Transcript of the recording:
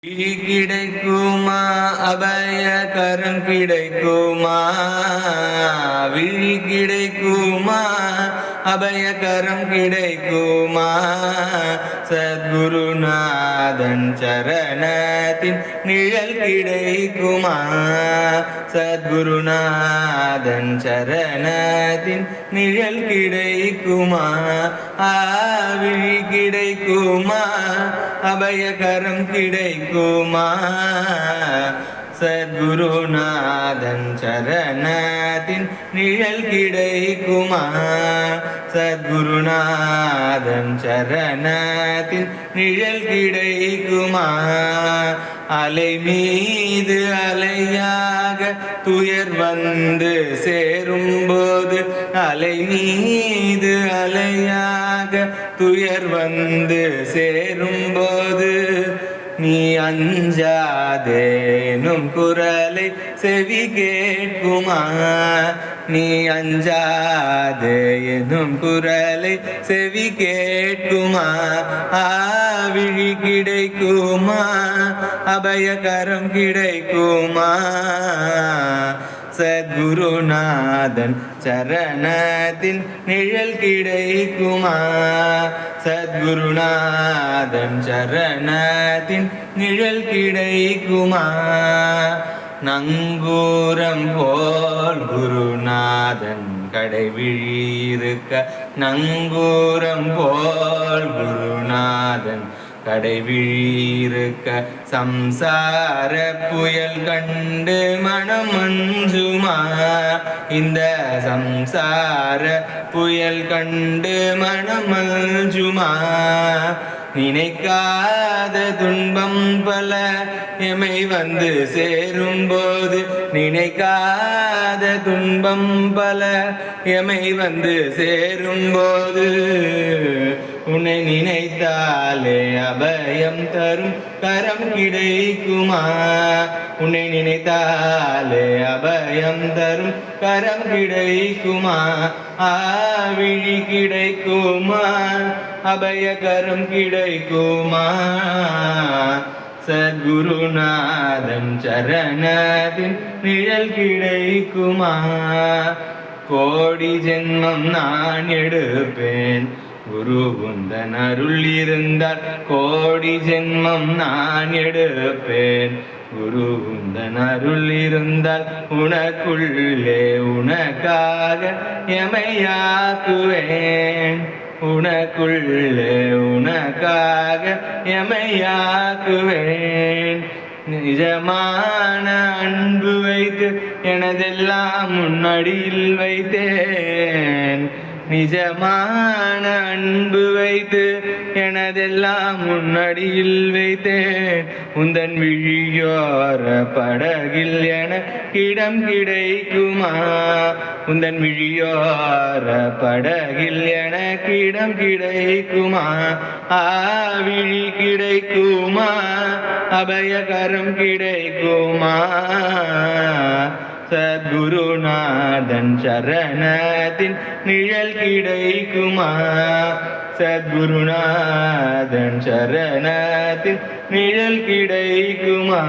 விழி கிடைக்குமா அபயகரம் கிடைக்குமா? விழி கிடைக்குமா அபயகரம் கிடைக்குமா? சத்குருநாதன் சரணத்தின் நிழல் கிடைக்குமா? சத்குருநாதன் சரணத்தின் நிழல் கிடைக்குமா? விழி கிடைக்குமா அபயகரம் கிடைக்குமா? சத்குருநாதன் சரணத்தின் நிழல் கிடைக்குமா? சத்குருநாதன் சரணத்தின் நிழல் கிடைக்குமா? அலை மீது அலையாக துயர் வந்து சேரும்போது, அலை மீது அலையாக துயர் வந்து சேரும்போது, நீ அஞ்சாதேனும் குரலை செவி கேட்குமா? நீ அஞ்சாதேனும் குரலை செவி கேட்குமா? விழி கிடைக்குமா அபயகரம் கிடைக்குமா? சத்குருநாதன் சரணத்தின் நிழல் கிடைக்குமா? சத்குருநாதன் சரணத்தின் நிழல் கிடைக்குமா? நங்கூரம் போல் குருநாதன் கடைவிழியிருக்க, நங்கூரம் போல் குருநாதன் கடைவிழியிருக்க, சம்சார புயல் கண்டு மனம் அஞ்சுமா? இந்த சம்சார புயல் கண்டு மனம் அஞ்சுமா? நினைக்காத துன்பம் பல எமை வந்து சேரும்போது, நினைக்காத துன்பம் பல எமை வந்து சேரும்போது, உன்னை நினைத்தாலே அபயம் தரும் கரம் கிடைக்குமா? உன்னை நினைத்தாலே அபயம் தரும் கரம் கிடைக்குமா? விழி கிடைக்குமா அபயகரம் கிடைக்குமா? சத்குருநாதன் சரணத்தின் நிழல் கிடைக்குமா? கோடி ஜென்மம் நான் எடுப்பேன் குரு உந்தன் அருள் இருந்தால், கோடி ஜென்மம் நான் எடுப்பேன் குரு உந்தன் அருள் இருந்தால், உனக்குள்ளே உனக்காக எமையாக்குவேன், உனக்குள்ளே உனக்காக எமையாக்குவேன். நிஜமான அன்பு வைத்து எனதெல்லாம் முன்னடியில் வைத்தேன், நிஜமான அன்பு வைத்து எனதெல்லாம் முன்னடியில் வைத்தேன். உந்தன் விழியோர படகில் எனக்கிடம் கிடைக்குமா? உந்தன் விழியோர படகில் எனக்கிடம் கிடைக்குமா? விழி கிடைக்குமா அபயகரம் கிடைக்குமா? சத்குருநாதன் சரணத்தின் நிழல் கிடைக்குமா? சத்குருநாதன் சரணத்தின் நிழல் கிடைக்குமா?